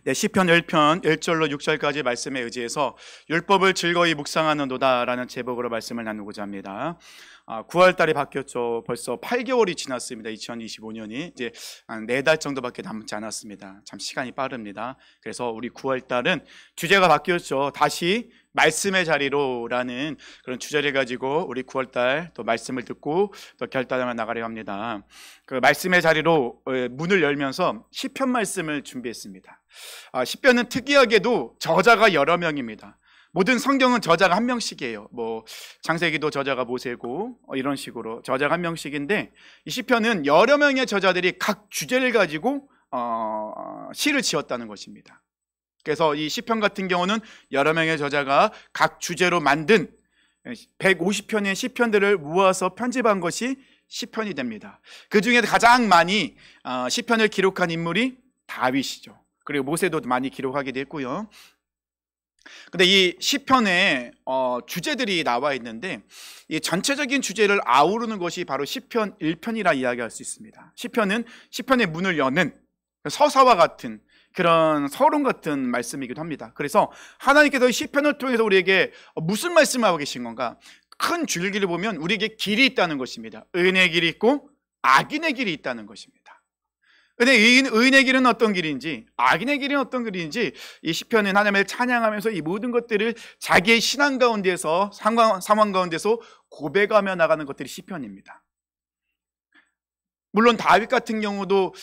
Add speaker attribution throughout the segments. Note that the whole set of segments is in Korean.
Speaker 1: 네, 시편 1편 1절로 6절까지 말씀에 의지해서 율법을 즐거이 묵상하는도다라는 제목으로 말씀을 나누고자 합니다. 9월 달이 바뀌었죠. 벌써 8개월이 지났습니다. 2025년이 이제 한 4달 정도밖에 남지 않았습니다. 참 시간이 빠릅니다. 그래서 우리 9월 달은 주제가 바뀌었죠. 다시 말씀의 자리로라는 그런 주제를 가지고 우리 9월 달 또 말씀을 듣고 또 결단하며 나가려 합니다. 그 말씀의 자리로 문을 열면서 시편 말씀을 준비했습니다. 시편은 특이하게도 저자가 여러 명입니다. 모든 성경은 저자가 한 명씩이에요. 뭐 창세기도 저자가 모세고 이런 식으로 저자가 한 명씩인데, 이 시편은 여러 명의 저자들이 각 주제를 가지고 시를 지었다는 것입니다. 그래서 이 시편 같은 경우는 여러 명의 저자가 각 주제로 만든 150편의 시편들을 모아서 편집한 것이 시편이 됩니다. 그 중에 가장 많이 시편을 기록한 인물이 다윗이죠. 그리고 모세도 많이 기록하기도 했고요. 근데 이 시편에 주제들이 나와 있는데, 이 전체적인 주제를 아우르는 것이 바로 시편 1편이라 이야기할 수 있습니다. 시편은 시편의 문을 여는 서사와 같은 그런 서론 같은 말씀이기도 합니다. 그래서 하나님께서 이 시편을 통해서 우리에게 무슨 말씀을 하고 계신 건가? 큰 줄기를 보면 우리에게 길이 있다는 것입니다. 의인의 길이 있고 악인의 길이 있다는 것입니다. 근데 의인의 길은 어떤 길인지, 악인의 길은 어떤 길인지, 이 시편은 하나님을 찬양하면서 이 모든 것들을 자기의 신앙 가운데서, 상황 가운데서 고백하며 나가는 것들이 시편입니다. 물론 다윗 같은 경우도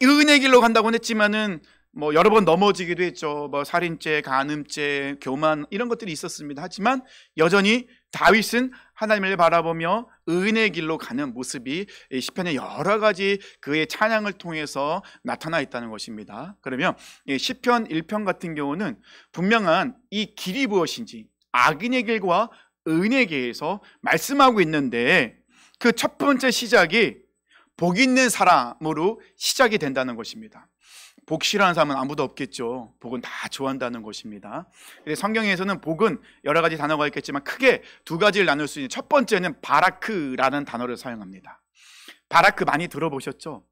Speaker 1: 의인의 길로 간다고는 했지만은 뭐 여러 번 넘어지기도 했죠. 뭐 살인죄, 간음죄, 교만 이런 것들이 있었습니다. 하지만 여전히 다윗은 하나님을 바라보며 의인의 길로 가는 모습이 시편의 여러 가지 그의 찬양을 통해서 나타나 있다는 것입니다. 그러면 시편 1편 같은 경우는 분명한 이 길이 무엇인지, 악인의 길과 의인의 길에서 말씀하고 있는데, 그 첫 번째 시작이 복 있는 사람으로 시작이 된다는 것입니다. 복 싫어하는 사람은 아무도 없겠죠. 복은 다 좋아한다는 것입니다. 성경에서는 복은 여러 가지 단어가 있겠지만 크게 두 가지를 나눌 수 있는, 첫 번째는 바라크라는 단어를 사용합니다. 바라크 많이 들어보셨죠?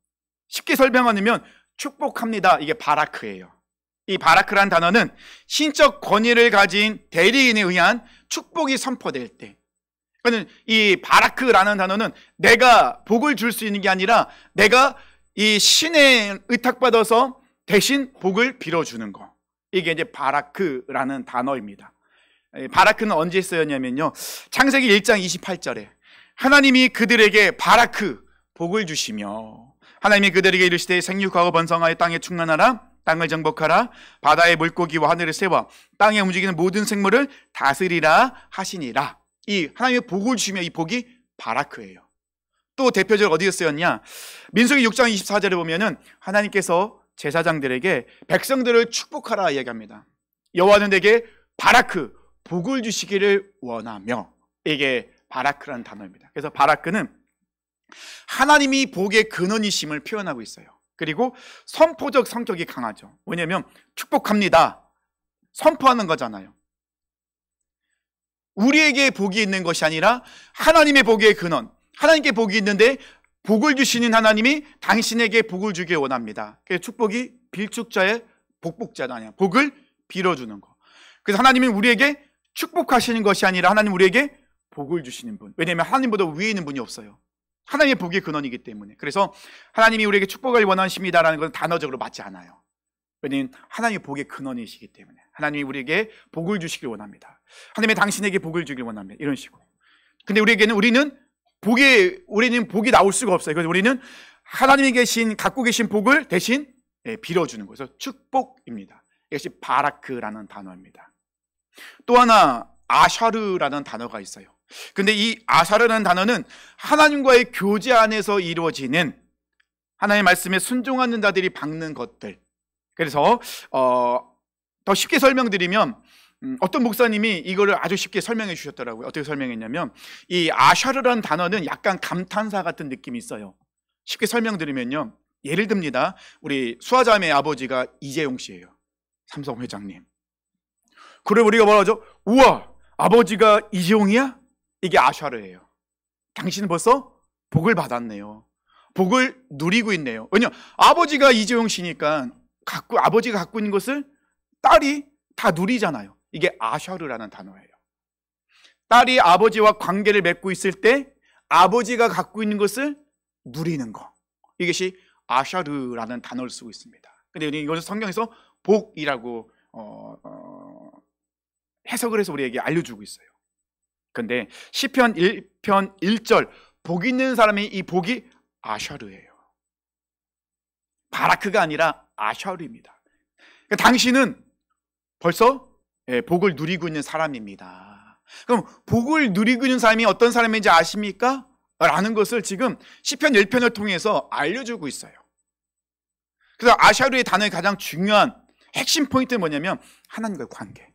Speaker 1: 쉽게 설명하면 축복합니다, 이게 바라크예요. 이 바라크라는 단어는 신적 권위를 가진 대리인에 의한 축복이 선포될 때, 이 바라크라는 단어는 내가 복을 줄 수 있는 게 아니라 내가 이 신의 의탁받아서 대신 복을 빌어주는 거, 이게 이제 바라크라는 단어입니다. 바라크는 언제 쓰였냐면요, 창세기 1장 28절에 하나님이 그들에게 바라크 복을 주시며 하나님이 그들에게 이르시되 생육하고 번성하여 땅에 충만하라, 땅을 정복하라, 바다의 물고기와 하늘의 새와 땅에 움직이는 모든 생물을 다스리라 하시니라. 이 하나님의 복을 주시며 이 복이 바라크예요. 또 대표적으로 어디에 쓰였냐, 민수기 6장 24절에 보면은 하나님께서 제사장들에게 백성들을 축복하라 이야기합니다. 여호와는 내게 바라크 복을 주시기를 원하며, 이게 바라크라는 단어입니다. 그래서 바라크는 하나님이 복의 근원이심을 표현하고 있어요. 그리고 선포적 성격이 강하죠. 왜냐하면 축복합니다, 선포하는 거잖아요. 우리에게 복이 있는 것이 아니라 하나님의 복의 근원, 하나님께 복이 있는데 복을 주시는 하나님이 당신에게 복을 주길 원합니다. 그래서 축복이 빌축자의 복복자가 아니야, 복을 빌어주는 거. 그래서 하나님은 우리에게 축복하시는 것이 아니라 하나님 우리에게 복을 주시는 분. 왜냐하면 하나님보다 위에 있는 분이 없어요. 하나님의 복의 근원이기 때문에. 그래서 하나님이 우리에게 축복을 원하십니다라는 것은 단어적으로 맞지 않아요. 왜냐하면 하나님의 복의 근원이시기 때문에 하나님이 우리에게 복을 주시길 원합니다. 하나님이 당신에게 복을 주길 원합니다, 이런 식으로. 근데 우리는 복이 나올 수가 없어요. 그래서 우리는 하나님이 갖고 계신 복을 대신 빌어주는 거예요. 그래서 축복입니다. 이것이 바라크라는 단어입니다. 또 하나 아샤르라는 단어가 있어요. 근데 이 아샤르라는 단어는 하나님과의 교제 안에서 이루어지는 하나님의 말씀에 순종하는 자들이 받는 것들. 그래서 더 쉽게 설명드리면, 어떤 목사님이 이거를 아주 쉽게 설명해 주셨더라고요. 어떻게 설명했냐면, 이 아샤르라는 단어는 약간 감탄사 같은 느낌이 있어요. 쉽게 설명드리면요, 예를 듭니다. 우리 수아자매의 아버지가 이재용 씨예요. 삼성 회장님. 그래 우리가 뭐라죠? 우와, 아버지가 이재용이야? 이게 아샤르예요. 당신은 벌써 복을 받았네요. 복을 누리고 있네요. 왜냐, 아버지가 이재용 씨니까 아버지가 갖고 있는 것을 딸이 다 누리잖아요. 이게 아셔르라는 단어예요. 딸이 아버지와 관계를 맺고 있을 때 아버지가 갖고 있는 것을 누리는 거, 이것이 아셔르라는 단어를 쓰고 있습니다. 근데 이것은 성경에서 복이라고 해석을 해서 우리에게 알려주고 있어요. 근데 시편 1편 1절 복 있는 사람이, 이 복이 아셔르예요. 바라크가 아니라 아셔르입니다. 그러니까 당신은 벌써 복을 누리고 있는 사람입니다. 그럼 복을 누리고 있는 사람이 어떤 사람인지 아십니까? 라는 것을 지금 시편 1편을 통해서 알려주고 있어요. 그래서 아셔르의 단어의 가장 중요한 핵심 포인트는 뭐냐면 하나님과의 관계.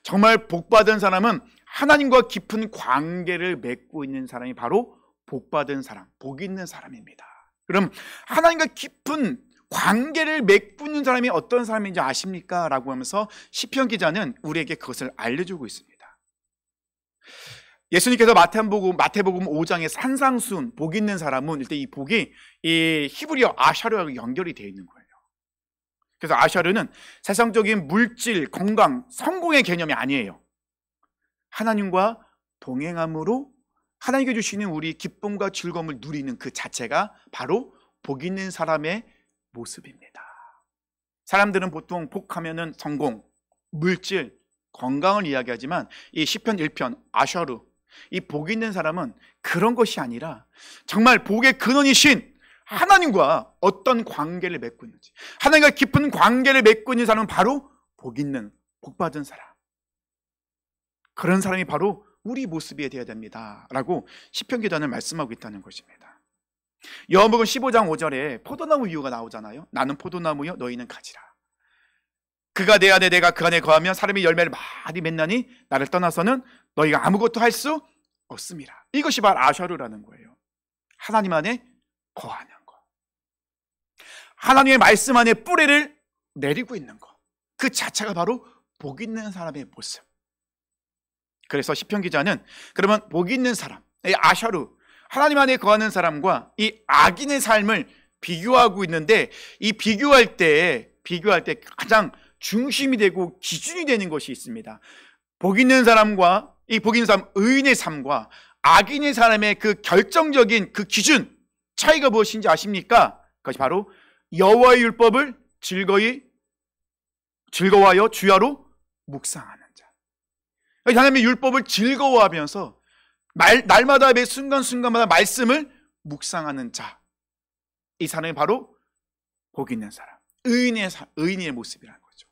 Speaker 1: 정말 복받은 사람은 하나님과 깊은 관계를 맺고 있는 사람이 바로 복받은 사람, 복 있는 사람입니다. 그럼 하나님과 깊은 관계를 맺고 있는 사람이 어떤 사람인지 아십니까? 라고 하면서 시편 기자는 우리에게 그것을 알려주고 있습니다. 예수님께서 마태복음 5장의 산상순, 복 있는 사람은 일단 이 복이 이 히브리어 아샤르하고 연결이 되어 있는 거예요. 그래서 아샤르는 세상적인 물질, 건강, 성공의 개념이 아니에요. 하나님과 동행함으로 하나님께 주시는 우리 기쁨과 즐거움을 누리는 그 자체가 바로 복 있는 사람의 모습입니다. 사람들은 보통 복하면은 성공, 물질, 건강을 이야기하지만 이 시편 1편 아셔르, 이 복 있는 사람은 그런 것이 아니라 정말 복의 근원이신 하나님과 어떤 관계를 맺고 있는지, 하나님과 깊은 관계를 맺고 있는 사람은 바로 복 있는, 복받은 사람, 그런 사람이 바로 우리 모습이 되어야 됩니다 라고 시편 기자는 말씀하고 있다는 것입니다. 요한복음 15장 5절에 포도나무 비유가 나오잖아요. 나는 포도나무요 너희는 가지라. 그가 내 안에 내가 그 안에 거하면 사람이 열매를 많이 맺나니 나를 떠나서는 너희가 아무것도 할 수 없음이라. 이것이 바로 아셔르라는 거예요. 하나님 안에 거하는 거, 하나님의 말씀 안에 뿌리를 내리고 있는 거, 그 자체가 바로 복 있는 사람의 모습. 그래서 시편 기자는 그러면 복 있는 사람, 이 아셔르, 하나님 안에 거하는 사람과 이 악인의 삶을 비교하고 있는데, 이 비교할 때 가장 중심이 되고 기준이 되는 것이 있습니다. 복 있는 사람과 이 복 있는 사람, 의인의 삶과 악인의 사람의 그 결정적인 그 기준, 차이가 무엇인지 아십니까? 그것이 바로 여호와의 율법을 즐거워하여 주야로 묵상하는 자. 하나님의 율법을 즐거워하면서 날마다 매 순간순간마다 말씀을 묵상하는 자, 이 사람이 바로 복 있는 사람, 의인의 모습이라는 거죠.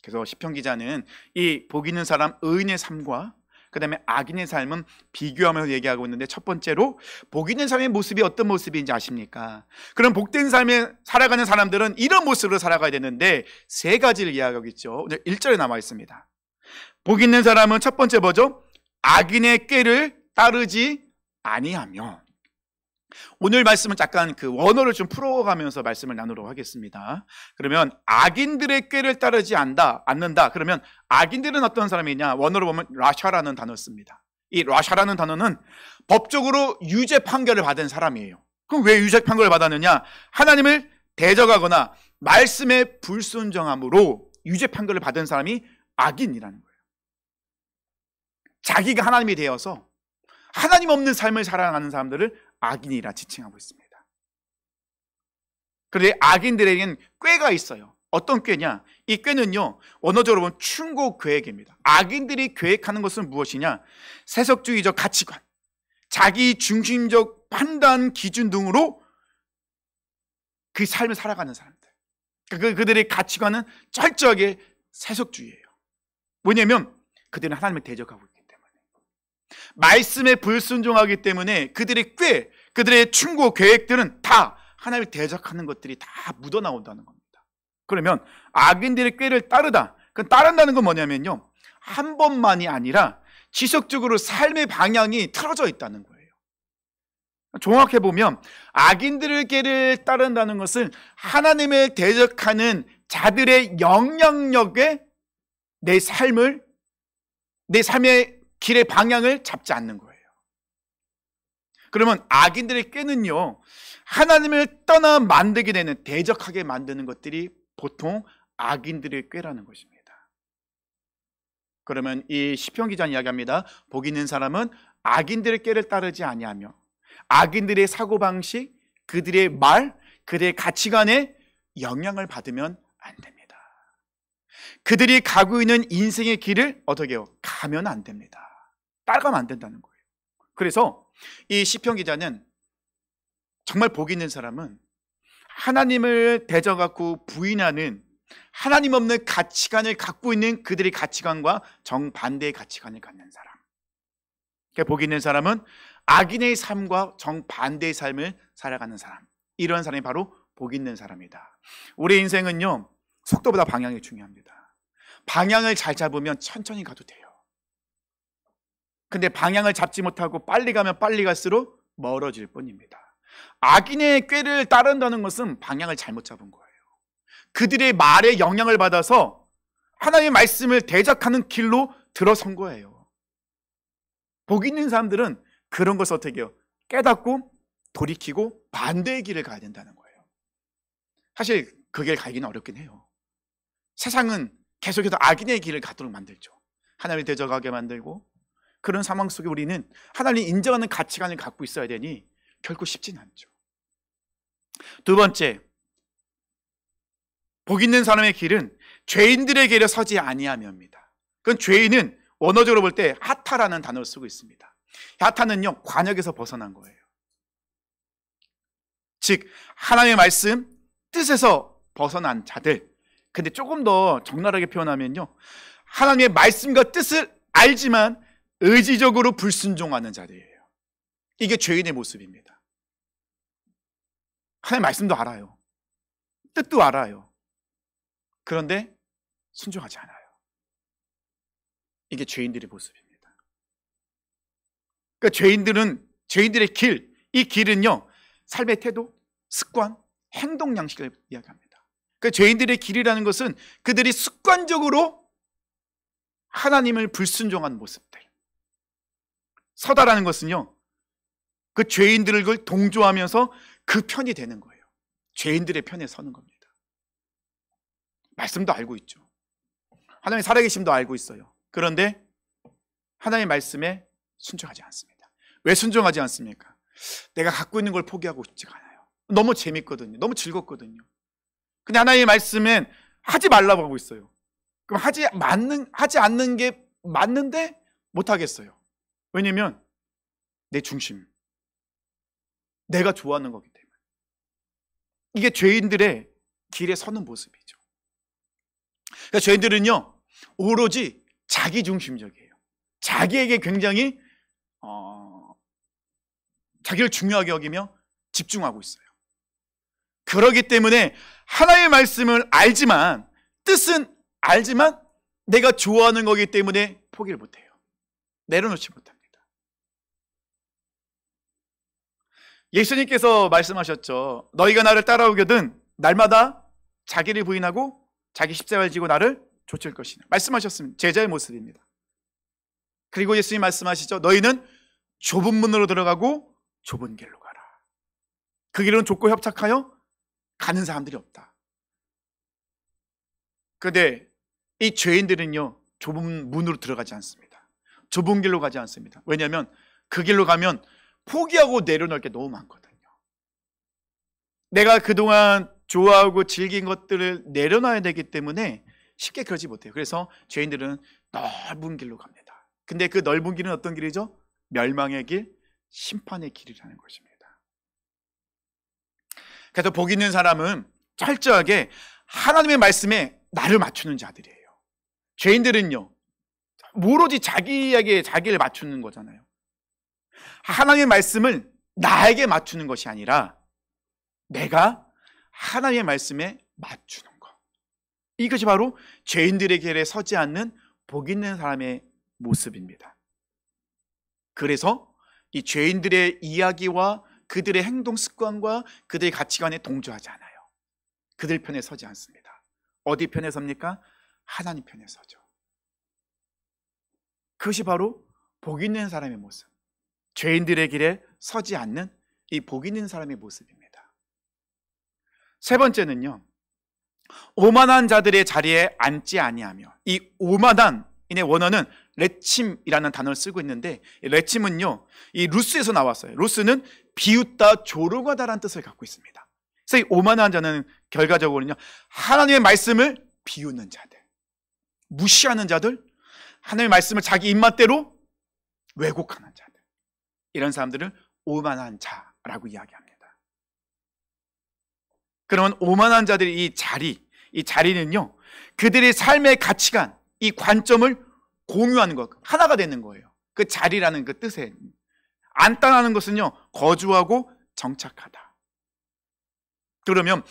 Speaker 1: 그래서 시편 기자는 이 복 있는 사람, 의인의 삶과 그 다음에 악인의 삶은 비교하면서 얘기하고 있는데, 첫 번째로 복 있는 사람의 모습이 어떤 모습인지 아십니까? 그럼 복된 삶에 살아가는 사람들은 이런 모습으로 살아가야 되는데 세 가지를 이야기하고 있죠. 1절에 나와 있습니다. 복 있는 사람은 첫 번째 뭐죠? 악인의 꾀를 따르지 아니하며. 오늘 말씀은 잠깐 그 원어를 좀 풀어가면서 말씀을 나누도록 하겠습니다. 그러면 악인들의 꾀를 따르지 않는다. 그러면 악인들은 어떤 사람이냐? 원어로 보면 라샤라는 단어를 씁니다. 이 라샤라는 단어는 법적으로 유죄 판결을 받은 사람이에요. 그럼 왜 유죄 판결을 받았느냐? 하나님을 대적하거나 말씀에 불순종함으로 유죄 판결을 받은 사람이 악인이라는 거예요. 자기가 하나님이 되어서 하나님 없는 삶을 살아가는 사람들을 악인이라 지칭하고 있습니다. 그런데 악인들에게는 꾀가 있어요. 어떤 꾀냐? 이 꾀는요, 원어적으로 보면 충고 계획입니다. 악인들이 계획하는 것은 무엇이냐? 세속주의적 가치관, 자기 중심적 판단 기준 등으로 그 삶을 살아가는 사람들. 그들의 가치관은 철저하게 세속주의예요. 뭐냐면 그들은 하나님을 대적하고 있기 때문에, 말씀에 불순종하기 때문에 그들의 꾀, 그들의 충고 계획들은 다 하나님을 대적하는 것들이 다 묻어나온다는 겁니다. 그러면 악인들의 꾀를 따르다, 그 따른다는 건 뭐냐면요, 한 번만이 아니라 지속적으로 삶의 방향이 틀어져 있다는 거예요. 정확해 보면 악인들의 꾀를 따른다는 것은 하나님을 대적하는 자들의 영향력에 내 삶의 길의 방향을 잡지 않는 거예요. 그러면 악인들의 꾀는요, 하나님을 떠나 만들게 되는, 대적하게 만드는 것들이 보통 악인들의 꾀라는 것입니다. 그러면 이 시편 기자는 이야기합니다. 복 있는 사람은 악인들의 꾀를 따르지 아니하며 악인들의 사고방식, 그들의 말, 그들의 가치관에 영향을 받으면 안 됩니다. 그들이 가고 있는 인생의 길을 어떻게 해요? 가면 안 됩니다. 따라가면 안 된다는 거예요. 그래서 이 시편 기자는 정말 복 있는 사람은 하나님을 대적하고 부인하는, 하나님 없는 가치관을 갖고 있는 그들의 가치관과 정반대의 가치관을 갖는 사람. 복 있는 사람은 악인의 삶과 정반대의 삶을 살아가는 사람, 이런 사람이 바로 복 있는 사람이다. 우리 인생은요, 속도보다 방향이 중요합니다. 방향을 잘 잡으면 천천히 가도 돼요. 근데 방향을 잡지 못하고 빨리 가면 빨리 갈수록 멀어질 뿐입니다. 악인의 꾀를 따른다는 것은 방향을 잘못 잡은 거예요. 그들의 말에 영향을 받아서 하나님의 말씀을 대적하는 길로 들어선 거예요. 복 있는 사람들은 그런 것을 어떻게 해요? 깨닫고 돌이키고 반대의 길을 가야 된다는 거예요. 사실 그 길 가기는 어렵긴 해요. 세상은 계속해서 악인의 길을 가도록 만들죠. 하나님을 대적하게 만들고, 그런 상황 속에 우리는 하나님이 인정하는 가치관을 갖고 있어야 되니 결코 쉽진 않죠. 두 번째, 복 있는 사람의 길은 죄인들의 길에 서지 아니하며입니다. 그건 죄인은 원어적으로 볼 때 하타라는 단어를 쓰고 있습니다. 하타는요, 관역에서 벗어난 거예요. 즉 하나님의 말씀 뜻에서 벗어난 자들. 근데 조금 더 적나라하게 표현하면요, 하나님의 말씀과 뜻을 알지만 의지적으로 불순종하는 자들이에요. 이게 죄인의 모습입니다. 하나님의 말씀도 알아요. 뜻도 알아요. 그런데 순종하지 않아요. 이게 죄인들의 모습입니다. 그러니까 죄인들의 길, 이 길은요, 삶의 태도, 습관, 행동 양식을 이야기합니다. 그러니까 죄인들의 길이라는 것은 그들이 습관적으로 하나님을 불순종한 모습들. 서다라는 것은요, 그 죄인들을 동조하면서 그 편이 되는 거예요. 죄인들의 편에 서는 겁니다. 말씀도 알고 있죠. 하나님의 살아계심도 알고 있어요. 그런데 하나님의 말씀에 순종하지 않습니다. 왜 순종하지 않습니까? 내가 갖고 있는 걸 포기하고 싶지가 않아요. 너무 재밌거든요. 너무 즐겁거든요. 근데 하나님의 말씀은 하지 말라고 하고 있어요. 그럼 하지 않는 게 맞는데 못하겠어요. 왜냐면 내 중심, 내가 좋아하는 거기 때문에. 이게 죄인들의 길에 서는 모습이죠. 그러니까 죄인들은요, 오로지 자기 중심적이에요. 자기에게 굉장히 자기를 중요하게 여기며 집중하고 있어요. 그러기 때문에 하나님의 말씀을 알지만, 뜻은 알지만 내가 좋아하는 거기 때문에 포기를 못해요. 내려놓지 못합니다. 예수님께서 말씀하셨죠. 너희가 나를 따라오거든 날마다 자기를 부인하고 자기 십자가를 지고 나를 좇을 것이다. 말씀하셨습니다. 제자의 모습입니다. 그리고 예수님 말씀하시죠. 너희는 좁은 문으로 들어가고 좁은 길로 가라. 그 길은 좁고 협착하여 가는 사람들이 없다. 그런데 이 죄인들은요, 좁은 문으로 들어가지 않습니다. 좁은 길로 가지 않습니다. 왜냐하면 그 길로 가면 포기하고 내려놓을 게 너무 많거든요. 내가 그동안 좋아하고 즐긴 것들을 내려놔야 되기 때문에 쉽게 그러지 못해요. 그래서 죄인들은 넓은 길로 갑니다. 근데 그 넓은 길은 어떤 길이죠? 멸망의 길, 심판의 길이라는 것입니다. 그래서 복 있는 사람은 철저하게 하나님의 말씀에 나를 맞추는 자들이에요. 죄인들은요, 오로지 자기를 맞추는 거잖아요. 하나님의 말씀을 나에게 맞추는 것이 아니라 내가 하나님의 말씀에 맞추는 것. 이것이 바로 죄인들의 길에 서지 않는 복 있는 사람의 모습입니다. 그래서 이 죄인들의 이야기와 그들의 행동 습관과 그들의 가치관에 동조하지 않아요. 그들 편에 서지 않습니다. 어디 편에 섭니까? 하나님 편에 서죠. 그것이 바로 복 있는 사람의 모습, 죄인들의 길에 서지 않는 이 복 있는 사람의 모습입니다. 세 번째는요, 오만한 자들의 자리에 앉지 아니하며. 이 오만한의 원어는 레침이라는 단어를 쓰고 있는데, 레침은요, 이 루스에서 나왔어요. 루스는 비웃다, 조롱하다라는 뜻을 갖고 있습니다. 그래서 이 오만한 자는 결과적으로는요, 하나님의 말씀을 비웃는 자들, 무시하는 자들, 하나님의 말씀을 자기 입맛대로 왜곡하는 자들, 이런 사람들을 오만한 자라고 이야기합니다. 그러면 오만한 자들의 이 자리는요, 그들의 삶의 가치관, 이 관점을 공유하는 것, 하나가 되는 거예요. 그 자리라는 그 뜻에. 앉다라는 것은요, 거주하고 정착하다. 그러면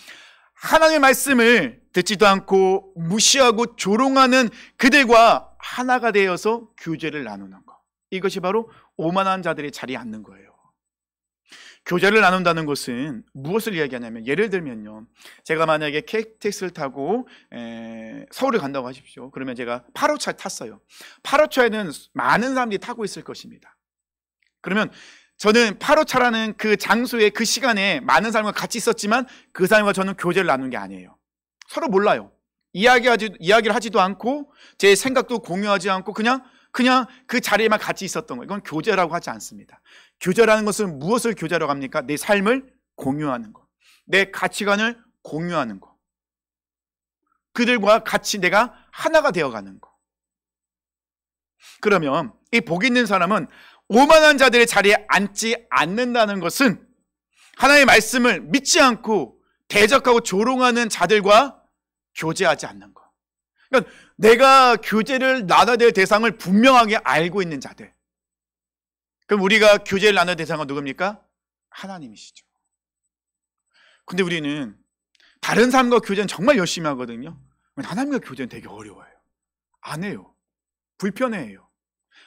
Speaker 1: 하나님의 말씀을 듣지도 않고 무시하고 조롱하는 그들과 하나가 되어서 교제를 나누는 것, 이것이 바로 오만한 자들의 자리에 앉는 거예요. 교제를 나눈다는 것은 무엇을 이야기하냐면, 예를 들면요, 제가 만약에 KTX를 타고 서울을 간다고 하십시오. 그러면 제가 8호차에 탔어요. 8호차에는 많은 사람들이 타고 있을 것입니다. 그러면 저는 8호차라는 그 장소에, 그 시간에 많은 사람과 같이 있었지만 그 사람과 저는 교제를 나눈 게 아니에요. 서로 몰라요. 이야기를 하지도 않고 제 생각도 공유하지 않고 그냥 그 자리에만 같이 있었던 거예요. 이건 교제라고 하지 않습니다. 교제라는 것은 무엇을 교제라고 합니까? 내 삶을 공유하는 것, 내 가치관을 공유하는 것, 그들과 같이 내가 하나가 되어가는 것. 그러면 이 복 있는 사람은 오만한 자들의 자리에 앉지 않는다는 것은 하나님의 말씀을 믿지 않고 대적하고 조롱하는 자들과 교제하지 않는 것. 그러니까 내가 교제를 나눠야 될 대상을 분명하게 알고 있는 자들. 그럼 우리가 교제를 나눠야 될 대상은 누굽니까? 하나님이시죠. 근데 우리는 다른 사람과 교제는 정말 열심히 하거든요. 하나님과 교제는 되게 어려워요. 안 해요. 불편해해요.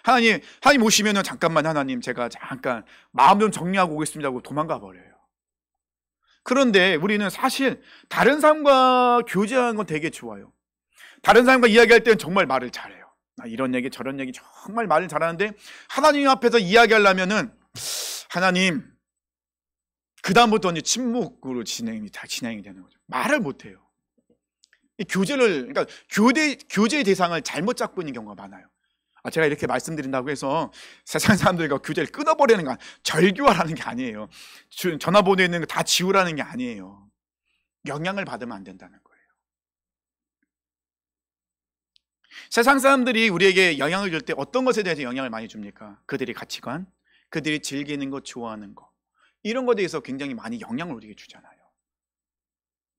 Speaker 1: 하나님 오시면은 잠깐만, 하나님 제가 잠깐 마음 좀 정리하고 오겠습니다 하고 도망가 버려요. 그런데 우리는 사실 다른 사람과 교제하는 건 되게 좋아요. 다른 사람과 이야기할 때는 정말 말을 잘해요. 이런 얘기 저런 얘기 정말 말을 잘하는데 하나님 앞에서 이야기하려면은, 하나님, 그 다음부터는 침묵으로 진행이 되는 거죠. 말을 못해요. 이 그러니까 교제의 대상을 잘못 잡고 있는 경우가 많아요. 제가 이렇게 말씀드린다고 해서 세상 사람들과 교제를 끊어버리는 건, 절교하라는 게 아니에요. 전화번호에 있는 거 다 지우라는 게 아니에요. 영향을 받으면 안 된다는 거예요. 세상 사람들이 우리에게 영향을 줄 때 어떤 것에 대해서 영향을 많이 줍니까? 그들의 가치관, 그들이 즐기는 것, 좋아하는 것, 이런 것에 대해서 굉장히 많이 영향을 우리에게 주잖아요.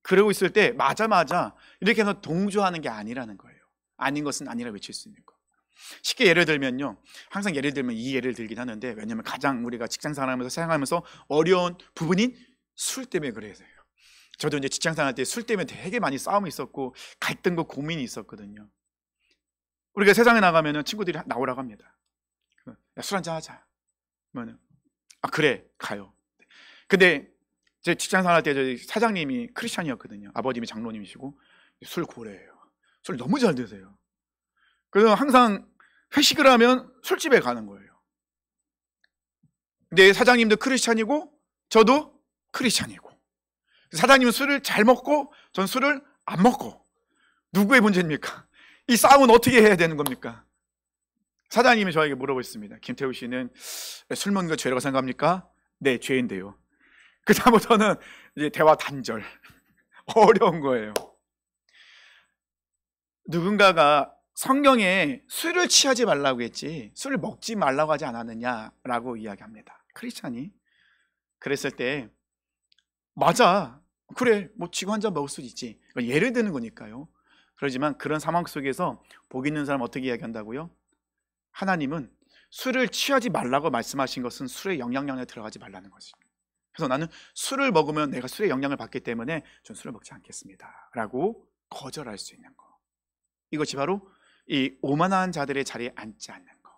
Speaker 1: 그러고 있을 때 맞아 이렇게 해서 동조하는 게 아니라는 거예요. 아닌 것은 아니라 외칠 수 있는 것. 쉽게 예를 들면요, 항상 예를 들면 이 예를 들긴 하는데, 왜냐면 가장 우리가 직장생활하면서 생활하면서 어려운 부분인 술 때문에 그래요. 저도 이제 직장생활 때 술 때문에 되게 많이 싸움이 있었고 갈등과 고민이 있었거든요. 우리가 세상에 나가면은 친구들이 나오라고 합니다. 야, 술 한잔 하자. 그러면 그래, 가요. 근데 제 직장생활 때 저희 사장님이 크리스찬이었거든요. 아버님이 장로님이시고 술 고래예요. 술 너무 잘 드세요. 그래서 항상 회식을 하면 술집에 가는 거예요. 근데 사장님도 크리스찬이고 저도 크리스찬이고, 사장님은 술을 잘 먹고 전 술을 안 먹고, 누구의 문제입니까? 이 싸움은 어떻게 해야 되는 겁니까? 사장님이 저에게 물어보셨습니다. 김태우 씨는 술 먹는 거 죄라고 생각합니까? 네, 죄인데요. 그 다음부터는 이제 대화 단절. 어려운 거예요. 누군가가 성경에 술을 취하지 말라고 했지 술을 먹지 말라고 하지 않았느냐라고 이야기합니다. 크리스찬이 그랬을 때, 맞아, 그래, 뭐 지금 한 잔 먹을 수도 있지, 예를 드는 거니까요. 그러지만 그런 상황 속에서 복 있는 사람 어떻게 이야기한다고요? 하나님은 술을 취하지 말라고 말씀하신 것은 술의 영향력에 들어가지 말라는 거지. 그래서 나는 술을 먹으면 내가 술의 영향을 받기 때문에 전 술을 먹지 않겠습니다 라고 거절할 수 있는 거. 이것이 바로 이 오만한 자들의 자리에 앉지 않는 것.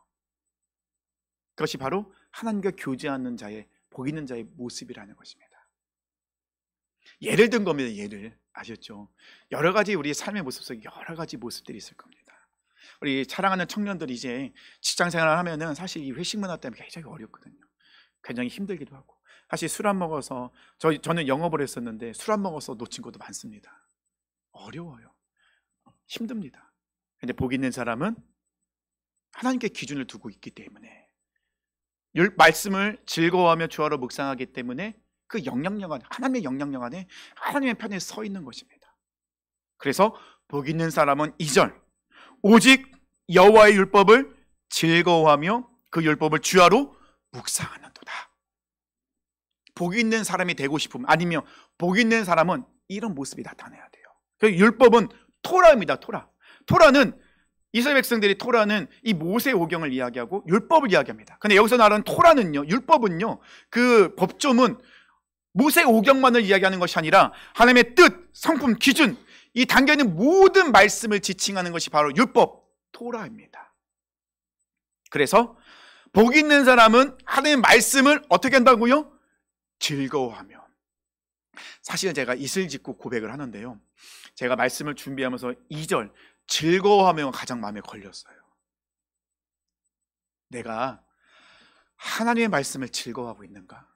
Speaker 1: 그것이 바로 하나님과 교제하는 자의, 복 있는 자의 모습이라는 것입니다. 예를 든 겁니다. 예를. 아셨죠? 여러 가지 우리의 삶의 모습 속에 여러 가지 모습들이 있을 겁니다. 우리 사랑하는 청년들이 이제 직장 생활을 하면은 사실 이 회식 문화 때문에 굉장히 어렵거든요. 굉장히 힘들기도 하고, 사실 술 안 먹어서 저는 영업을 했었는데 술 안 먹어서 놓친 것도 많습니다. 어려워요. 힘듭니다. 근데 복 있는 사람은 하나님께 기준을 두고 있기 때문에 말씀을 즐거워하며 주하로 묵상하기 때문에 그 영향력 안에, 하나님의 영향력 안에 하나님의 편에 서 있는 것입니다. 그래서 복 있는 사람은 2절 오직 여호와의 율법을 즐거워하며 그 율법을 주하로 묵상하는도다. 복 있는 사람이 되고 싶으면, 아니면 복 있는 사람은 이런 모습이 나타나야 돼요. 그 율법은 토라입니다. 토라는 이스라엘 백성들이 토라는 이 모세 오경을 이야기하고 율법을 이야기합니다. 근데 여기서 말하는 토라는요, 율법은요, 그 법조문 모세 오경만을 이야기하는 것이 아니라 하나님의 뜻, 성품, 기준, 이 담겨있는 모든 말씀을 지칭하는 것이 바로 율법, 토라입니다. 그래서 복 있는 사람은 하나님의 말씀을 어떻게 한다고요? 즐거워하며. 사실 제가 이슬 짓고 고백을 하는데요, 제가 말씀을 준비하면서 2절 즐거워하며 가장 마음에 걸렸어요. 내가 하나님의 말씀을 즐거워하고 있는가?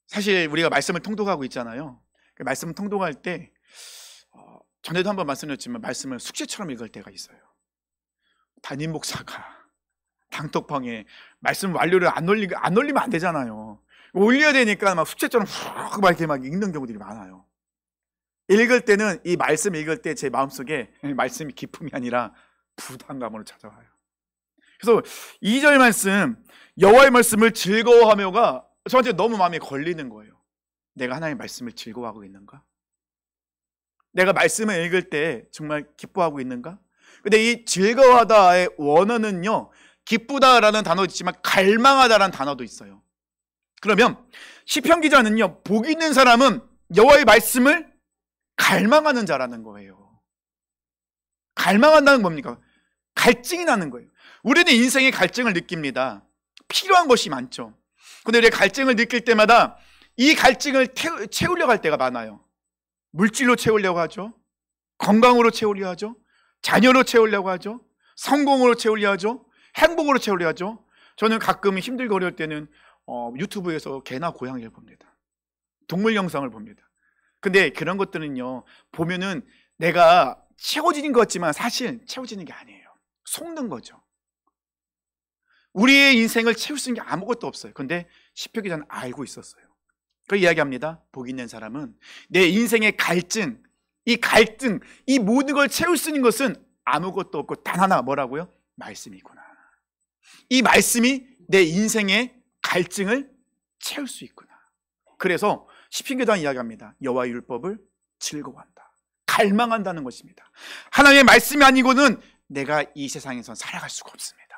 Speaker 1: 사실 우리가 말씀을 통독하고 있잖아요. 말씀을 통독할 때 전에도 한번 말씀드렸지만 말씀을 숙제처럼 읽을 때가 있어요. 담임 목사가 단톡방에 말씀 완료를 안 올리면 안 되잖아요. 올려야 되니까 막 숙제처럼 훅 이렇게 막 읽는 경우들이 많아요. 읽을 때는, 이 말씀 읽을 때 제 마음속에 말씀이 기쁨이 아니라 부담감으로 찾아와요. 그래서 2절 말씀, 여호와의 말씀을 즐거워하며가 저한테 너무 마음에 걸리는 거예요. 내가 하나님의 말씀을 즐거워하고 있는가? 내가 말씀을 읽을 때 정말 기뻐하고 있는가? 근데 이 즐거워하다의 원어는요, 기쁘다라는 단어도 있지만 갈망하다라는 단어도 있어요. 그러면 시편 기자는요, 복 있는 사람은 여호와의 말씀을 갈망하는 자라는 거예요. 갈망한다는 뭡니까? 갈증이 나는 거예요. 우리는 인생의 갈증을 느낍니다. 필요한 것이 많죠. 근데 우리가 갈증을 느낄 때마다 이 갈증을 채우려고 할 때가 많아요. 물질로 채우려고 하죠. 건강으로 채우려고 하죠. 자녀로 채우려고 하죠. 성공으로 채우려고 하죠. 행복으로 채우려고 하죠. 저는 가끔 힘들고 어려울 때는 유튜브에서 개나 고양이를 봅니다. 동물 영상을 봅니다. 근데 그런 것들은요, 보면은 내가 채워지는 것 같지만 사실 채워지는 게 아니에요. 속는 거죠. 우리의 인생을 채울 수 있는 게 아무것도 없어요. 근데 시편 기자는 알고 있었어요. 그 이야기합니다. 복 있는 사람은 내 인생의 갈증, 이 모든 걸 채울 수 있는 것은 아무것도 없고 단 하나, 뭐라고요? 말씀이구나. 이 말씀이 내 인생의 갈증을 채울 수 있구나. 그래서 시편 기자는 이야기합니다. 여호와의 율법을 즐거워한다. 갈망한다는 것입니다. 하나님의 말씀이 아니고는 내가 이 세상에서 살아갈 수가 없습니다.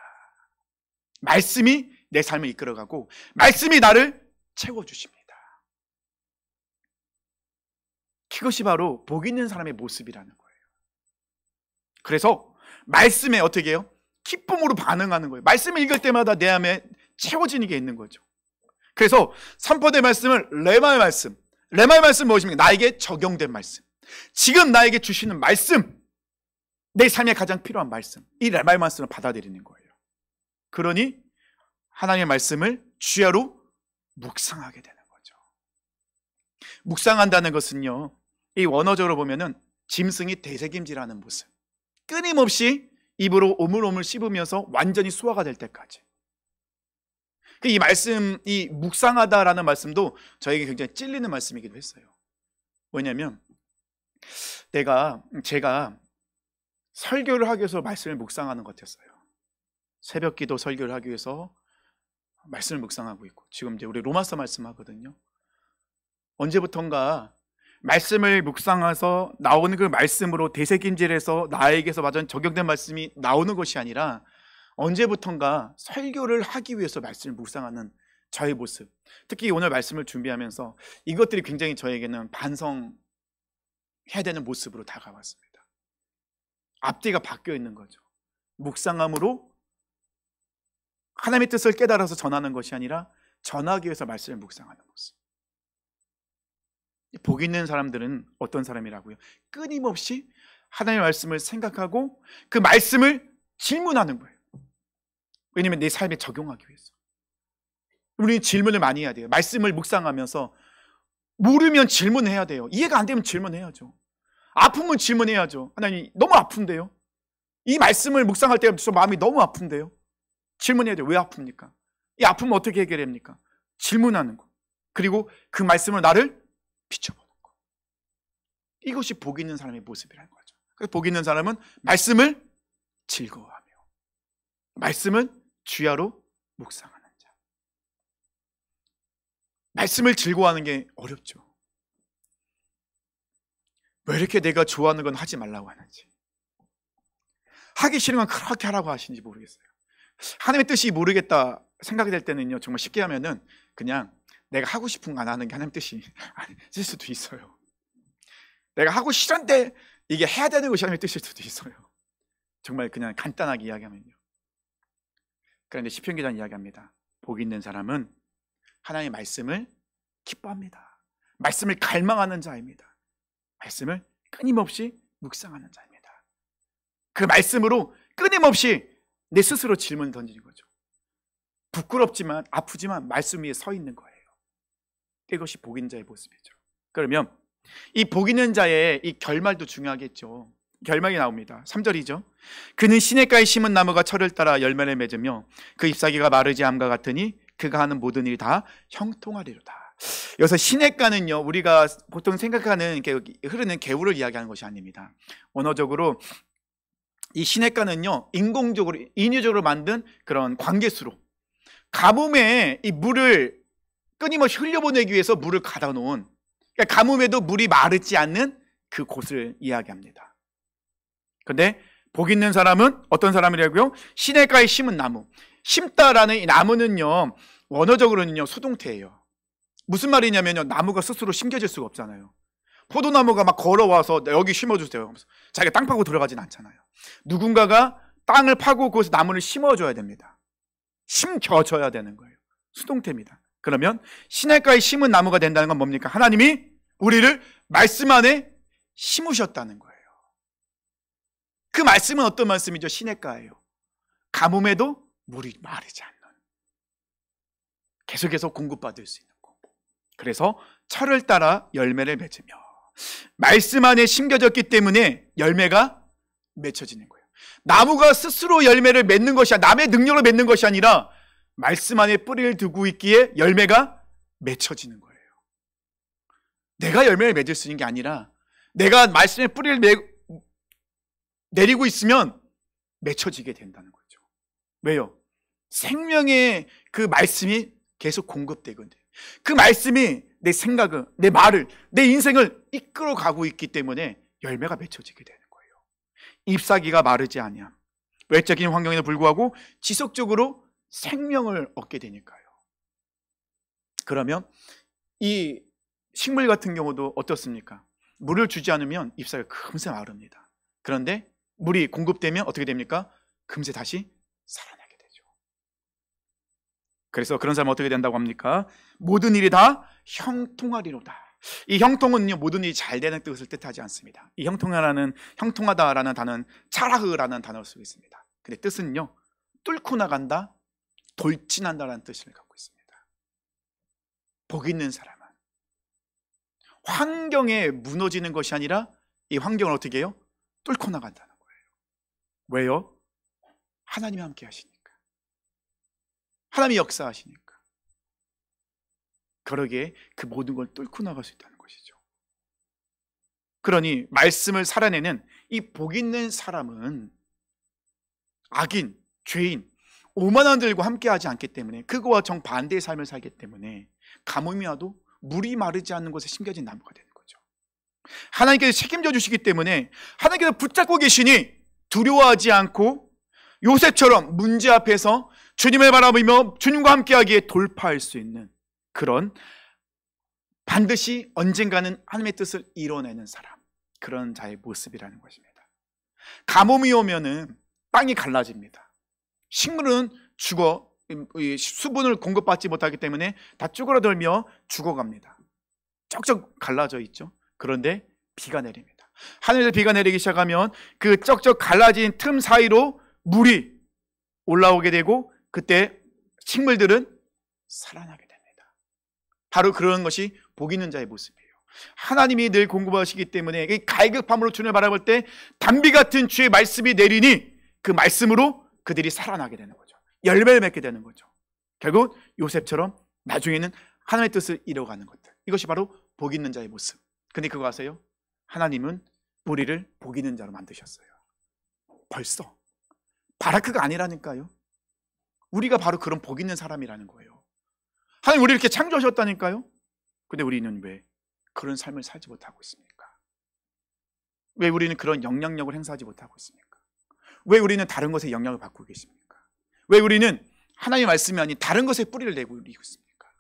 Speaker 1: 말씀이 내 삶을 이끌어가고 말씀이 나를 채워주십니다. 그것이 바로 복 있는 사람의 모습이라는 거예요. 그래서 말씀에 어떻게 해요? 기쁨으로 반응하는 거예요. 말씀을 읽을 때마다 내 안에 채워지는 게 있는 거죠. 그래서 선포된 말씀을 레마의 말씀 무엇입니까? 나에게 적용된 말씀, 지금 나에게 주시는 말씀, 내 삶에 가장 필요한 말씀, 이 레마의 말씀을 받아들이는 거예요. 그러니 하나님의 말씀을 주야로 묵상하게 되는 거죠. 묵상한다는 것은요, 이 원어적으로 보면은 짐승이 되새김질하는 모습, 끊임없이 입으로 오물오물 씹으면서 완전히 소화가 될 때까지. 이 말씀, 이 묵상하다라는 말씀도 저에게 굉장히 찔리는 말씀이기도 했어요. 왜냐하면 제가 설교를 하기 위해서 말씀을 묵상하는 것 같았어요. 새벽 기도 설교를 하기 위해서 말씀을 묵상하고 있고, 지금 이제 우리 로마서 말씀하거든요. 언제부턴가 말씀을 묵상해서 나오는 그 말씀으로 되새김질해서 나에게서 완전 적용된 말씀이 나오는 것이 아니라 언제부턴가 설교를 하기 위해서 말씀을 묵상하는 저의 모습, 특히 오늘 말씀을 준비하면서 이것들이 굉장히 저에게는 반성해야 되는 모습으로 다가왔습니다. 앞뒤가 바뀌어 있는 거죠. 묵상함으로 하나님의 뜻을 깨달아서 전하는 것이 아니라 전하기 위해서 말씀을 묵상하는 모습. 복 있는 사람들은 어떤 사람이라고요? 끊임없이 하나님의 말씀을 생각하고 그 말씀을 질문하는 거예요. 왜냐하면 내 삶에 적용하기 위해서. 우리는 질문을 많이 해야 돼요. 말씀을 묵상하면서 모르면 질문해야 돼요. 이해가 안 되면 질문해야죠. 아프면 질문해야죠. 하나님, 너무 아픈데요? 이 말씀을 묵상할 때 저 마음이 너무 아픈데요? 질문해야 돼요. 왜 아픕니까? 이 아픔을 어떻게 해결합니까? 질문하는 거. 그리고 그 말씀을 나를 비춰보는 거. 이것이 복 있는 사람의 모습이라는 거죠. 그래서 복 있는 사람은 말씀을 즐거워하며 말씀을 주야로 묵상하는 자. 말씀을 즐거워하는 게 어렵죠. 왜 이렇게 내가 좋아하는 건 하지 말라고 하는지, 하기 싫은 건 그렇게 하라고 하시는지 모르겠어요. 하나님의 뜻이 모르겠다 생각이 될 때는요, 정말 쉽게 하면은 그냥 내가 하고 싶은 거 안 하는 게 하나님 뜻이 아닐 수도 있어요. 내가 하고 싫은데 이게 해야 되는 것이 하나님의 뜻일 수도 있어요. 정말 그냥 간단하게 이야기하면요. 그런데 시편 기자는 이야기합니다. 복 있는 사람은 하나님의 말씀을 기뻐합니다. 말씀을 갈망하는 자입니다. 말씀을 끊임없이 묵상하는 자입니다. 그 말씀으로 끊임없이 내 스스로 질문을 던지는 거죠. 부끄럽지만 아프지만 말씀 위에 서 있는 거예요. 이것이 복 있는 자의 모습이죠. 그러면 이 복 있는 자의 이 결말도 중요하겠죠. 결말이 나옵니다. 3절이죠. 그는 시냇가에 심은 나무가 철을 따라 열매를 맺으며 그 잎사귀가 마르지 않음과 같으니 그가 하는 모든 일이 다 형통하리로다. 여기서 시냇가는요, 우리가 보통 생각하는 흐르는 개울을 이야기하는 것이 아닙니다. 언어적으로 이 시냇가는요, 인공적으로 인위적으로 만든 그런 관계수로 가뭄에 이 물을 끊임없이 흘려보내기 위해서 물을 가다 놓은, 그러니까 가뭄에도 물이 마르지 않는 그 곳을 이야기합니다. 그런데 복 있는 사람은 어떤 사람이라고요? 시냇가에 심은 나무. 심다라는 이 나무는요, 원어적으로는요, 수동태예요. 무슨 말이냐면요, 나무가 스스로 심겨질 수가 없잖아요. 포도나무가 막 걸어와서 여기 심어주세요. 자기가 땅 파고 들어가진 않잖아요. 누군가가 땅을 파고 그곳에 나무를 심어줘야 됩니다. 심겨져야 되는 거예요. 수동태입니다. 그러면 시냇가에 심은 나무가 된다는 건 뭡니까? 하나님이 우리를 말씀 안에 심으셨다는 거예요. 그 말씀은 어떤 말씀이죠? 시냇가예요. 가뭄에도 물이 마르지 않는, 계속해서 공급받을 수 있는 거. 그래서 철을 따라 열매를 맺으며, 말씀 안에 심겨졌기 때문에 열매가 맺혀지는 거예요. 나무가 스스로 열매를 맺는 것이 아니라, 남의 능력으로 맺는 것이 아니라 말씀 안에 뿌리를 두고 있기에 열매가 맺혀지는 거예요. 내가 열매를 맺을 수 있는 게 아니라 내가 말씀에 뿌리를 내리고 있으면 맺혀지게 된다는 거죠. 왜요? 생명의 그 말씀이 계속 공급되거든요. 그 말씀이 내 생각을, 내 말을, 내 인생을 이끌어가고 있기 때문에 열매가 맺혀지게 되는 거예요. 잎사귀가 마르지 아니함. 외적인 환경에도 불구하고 지속적으로 생명을 얻게 되니까요. 그러면 이 식물 같은 경우도 어떻습니까? 물을 주지 않으면 잎사귀가 금세 마릅니다. 그런데 물이 공급되면 어떻게 됩니까? 금세 다시 살아나게 되죠. 그래서 그런 사람은 어떻게 된다고 합니까? 모든 일이 다 형통하리로다. 이 형통은요, 모든 일이 잘 되는 뜻을 뜻하지 않습니다. 이 형통하다라는 단어는 차라흐라는 단어를 쓰고 있습니다. 근데 뜻은요, 뚫고 나간다, 돌진한다라는 뜻을 갖고 있습니다. 복 있는 사람은 환경에 무너지는 것이 아니라 이 환경을 어떻게 해요? 뚫고 나간다는 거예요. 왜요? 하나님이 함께 하시니까. 하나님이 역사하시니까. 그러기에 그 모든 걸 뚫고 나갈 수 있다는 것이죠. 그러니 말씀을 살아내는 이 복 있는 사람은 악인, 죄인, 오만한들과 함께하지 않기 때문에, 그거와 정반대의 삶을 살기 때문에 가뭄이 와도 물이 마르지 않는 곳에 심겨진 나무가 되는 거죠. 하나님께서 책임져 주시기 때문에 하나님께서 붙잡고 계시니 두려워하지 않고 요셉처럼 문제 앞에서 주님을 바라보며 주님과 함께하기에 돌파할 수 있는, 그런 반드시 언젠가는 하나님의 뜻을 이뤄내는 사람, 그런 자의 모습이라는 것입니다. 가뭄이 오면은 땅이 갈라집니다. 식물은 죽어, 수분을 공급받지 못하기 때문에 다 쭈그러들며 죽어갑니다. 쩍쩍 갈라져 있죠. 그런데 비가 내립니다. 하늘에서 비가 내리기 시작하면 그 쩍쩍 갈라진 틈 사이로 물이 올라오게 되고, 그때 식물들은 살아나게 됩니다. 바로 그런 것이 복 있는 자의 모습이에요. 하나님이 늘 공급하시기 때문에 갈급함으로 주님을 바라볼 때 단비 같은 주의 말씀이 내리니 그 말씀으로 그들이 살아나게 되는 거죠. 열매를 맺게 되는 거죠. 결국 요셉처럼 나중에는 하나님의 뜻을 이뤄가는 것들, 이것이 바로 복 있는 자의 모습. 근데 그거 아세요? 하나님은 우리를 복 있는 자로 만드셨어요. 벌써 바라크가 아니라니까요. 우리가 바로 그런 복 있는 사람이라는 거예요. 하나님 우리 이렇게 창조하셨다니까요. 근데 우리는 왜 그런 삶을 살지 못하고 있습니까? 왜 우리는 그런 영향력을 행사하지 못하고 있습니까? 왜 우리는 다른 것에 영향을 받고 계십니까? 왜 우리는 하나님의 말씀이 아닌 다른 것에 뿌리를 내고 있습니까?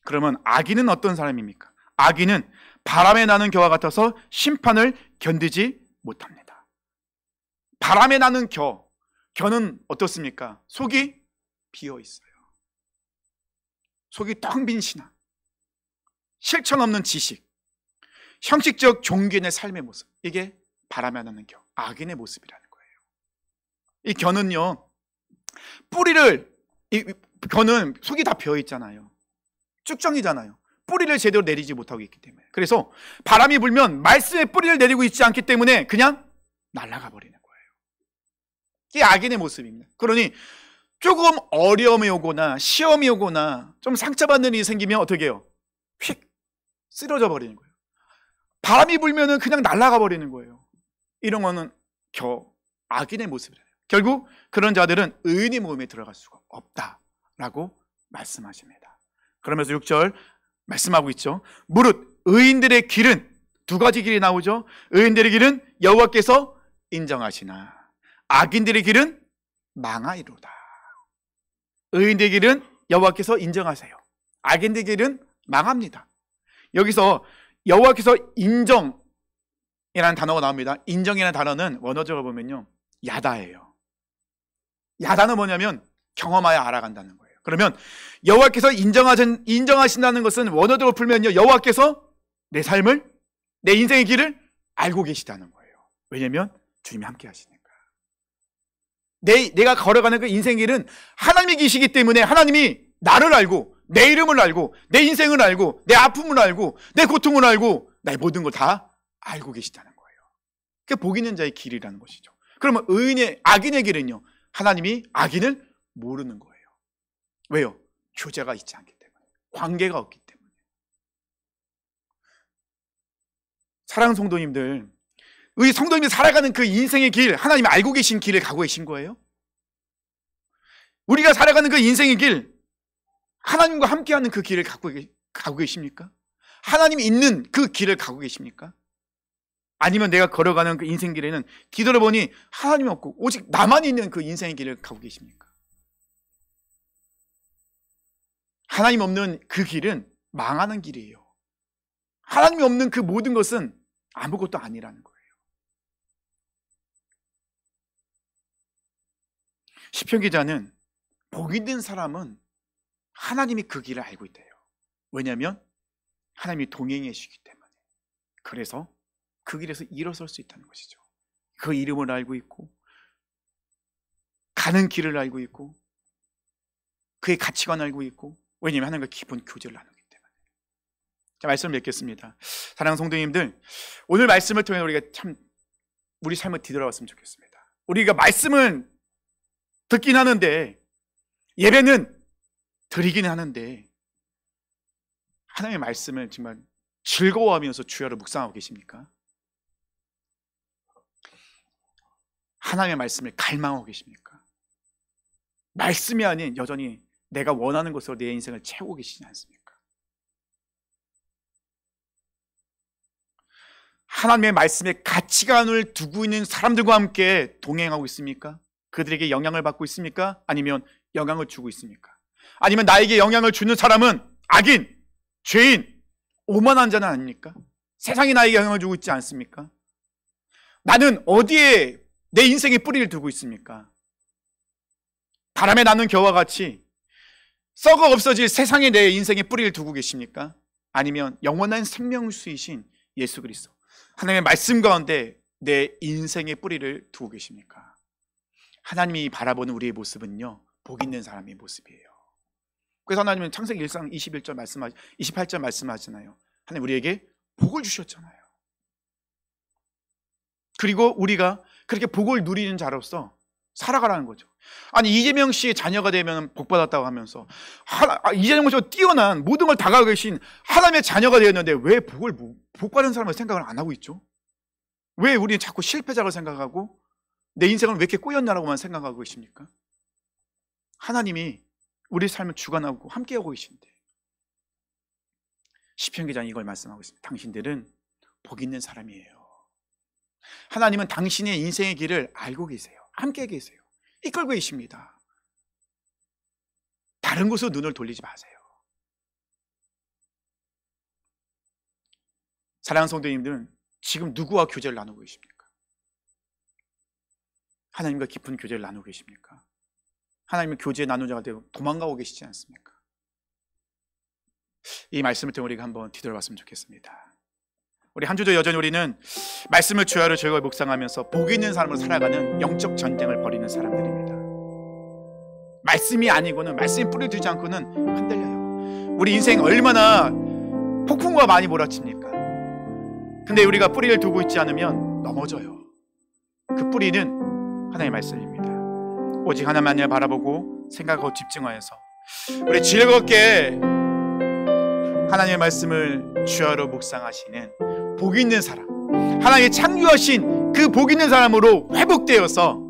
Speaker 1: 그러면 악인은 어떤 사람입니까? 악인은 바람에 나는 겨와 같아서 심판을 견디지 못합니다. 바람에 나는 겨는 어떻습니까? 속이 비어 있어요. 속이 텅 빈 신앙, 실천 없는 지식, 형식적 종교인의 삶의 모습, 이게 바람에 나는 겨, 악인의 모습이라는 거예요. 이 겨는요, 겨는 속이 다 비어 있잖아요. 쭉정이잖아요. 뿌리를 제대로 내리지 못하고 있기 때문에. 그래서 바람이 불면 말씀에 뿌리를 내리고 있지 않기 때문에 그냥 날아가 버리는 거예요. 이게 악인의 모습입니다. 그러니 조금 어려움이 오거나 시험이 오거나 좀 상처받는 일이 생기면 어떻게 해요? 휙 쓰러져 버리는 거예요. 바람이 불면은 그냥 날아가 버리는 거예요. 이런 거는 악인의 모습이에요. 결국 그런 자들은 의인의 모임에 들어갈 수가 없다라고 말씀하십니다. 그러면서 6절 말씀하고 있죠. 무릇 의인들의 길은 두 가지 길이 나오죠. 의인들의 길은 여호와께서 인정하시나 악인들의 길은 망하이로다. 의인들의 길은 여호와께서 인정하세요. 악인들의 길은 망합니다. 여기서 여호와께서 인정이라는 단어가 나옵니다. 인정이라는 단어는 원어적으로 보면요, 야다예요. 야다는 뭐냐면 경험하여 알아간다는 거예요. 그러면 여호와께서 인정하신다는 것은 원어적으로 풀면요, 여호와께서 내 삶을, 내 인생의 길을 알고 계시다는 거예요. 왜냐하면 주님이 함께 하시니까. 내가 걸어가는 그 인생의 길은 하나님이 계시기 때문에 하나님이 나를 알고 내 이름을 알고 내 인생을 알고 내 아픔을 알고 내 고통을 알고 나의 모든 걸 다 알고 계시다는 거예요. 그게 복 있는 자의 길이라는 것이죠. 그러면 악인의 길은요, 하나님이 악인을 모르는 거예요. 왜요? 교제가 있지 않기 때문에, 관계가 없기 때문에. 사랑하는 성도님들, 우리 성도님이 살아가는 그 인생의 길, 하나님이 알고 계신 길을 가고 계신 거예요? 우리가 살아가는 그 인생의 길, 하나님과 함께하는 그 길을 가고 계십니까? 하나님이 있는 그 길을 가고 계십니까? 아니면 내가 걸어가는 그 인생 길에는 뒤돌아보니 하나님이 없고 오직 나만 있는 그 인생의 길을 가고 계십니까? 하나님 없는 그 길은 망하는 길이에요. 하나님이 없는 그 모든 것은 아무것도 아니라는 거예요. 시편 기자는 복 있는 사람은 하나님이 그 길을 알고 있대요. 왜냐하면 하나님이 동행해 주시기 때문에. 그래서 그 길에서 일어설 수 있다는 것이죠. 그 이름을 알고 있고 가는 길을 알고 있고 그의 가치관을 알고 있고, 왜냐하면 하나님과 깊은 교제를 나누기 때문에. 자, 말씀을 맺겠습니다. 사랑하는 성도님들, 오늘 말씀을 통해 우리가 참 우리 삶을 뒤돌아봤으면 좋겠습니다. 우리가 말씀을 듣긴 하는데, 예배는 드리긴 하는데, 하나님의 말씀을 정말 즐거워하면서 주야로 묵상하고 계십니까? 하나님의 말씀을 갈망하고 계십니까? 말씀이 아닌 여전히 내가 원하는 것으로 내 인생을 채우고 계시지 않습니까? 하나님의 말씀에 가치관을 두고 있는 사람들과 함께 동행하고 있습니까? 그들에게 영향을 받고 있습니까? 아니면 영향을 주고 있습니까? 아니면 나에게 영향을 주는 사람은 악인, 죄인, 오만한 자는 아닙니까? 세상이 나에게 영향을 주고 있지 않습니까? 나는 어디에 내 인생의 뿌리를 두고 있습니까? 바람에 나는 겨와 같이 썩어 없어질 세상에 내 인생의 뿌리를 두고 계십니까? 아니면 영원한 생명수이신 예수 그리스도, 하나님의 말씀 가운데 내 인생의 뿌리를 두고 계십니까? 하나님이 바라보는 우리의 모습은요, 복 있는 사람의 모습이에요. 그래서 하나님은 창세기 1장 28절 말씀하잖아요. 하나님 우리에게 복을 주셨잖아요. 그리고 우리가 그렇게 복을 누리는 자로서 살아가라는 거죠. 아니 이재명 씨의 자녀가 되면 복 받았다고 하면서 이재명 씨가 뛰어난 모든 걸 다 가고 계신 하나님의 자녀가 되었는데 왜 복 받은 사람을 생각을 안 하고 있죠? 왜 우리는 자꾸 실패자를 생각하고 내 인생을 왜 이렇게 꼬였나라고만 생각하고 계십니까? 하나님이 우리 삶을 주관하고 함께하고 계신데 시편 기자는 이걸 말씀하고 있습니다. 당신들은 복 있는 사람이에요. 하나님은 당신의 인생의 길을 알고 계세요. 함께 계세요. 이끌고 계십니다. 다른 곳으로 눈을 돌리지 마세요. 사랑하는 성도님들은 지금 누구와 교제를 나누고 계십니까? 하나님과 깊은 교제를 나누고 계십니까? 하나님의 교제 나누는 자가 되고 도망가고 계시지 않습니까? 이 말씀을 통해 우리가 한번 뒤돌아봤으면 좋겠습니다. 우리 한 주도 여전히 우리는 말씀을 주야로 즐거이 묵상하면서 복 있는 삶으로 살아가는 영적 전쟁을 벌이는 사람들입니다. 말씀이 아니고는, 말씀이 뿌리 두지 않고는 흔들려요. 우리 인생 얼마나 폭풍과 많이 몰아칩니까? 근데 우리가 뿌리를 두고 있지 않으면 넘어져요. 그 뿌리는 하나님의 말씀입니다. 오직 하나님만을 바라보고 생각하고 집중하여서 우리 즐겁게 하나님의 말씀을 주야로 묵상하시는 복 있는 사람, 하나님이 창조하신 그 복 있는 사람으로 회복되어서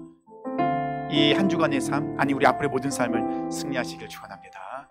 Speaker 1: 이 한 주간의 삶, 아니 우리 앞으로의 모든 삶을 승리하시길 축원합니다.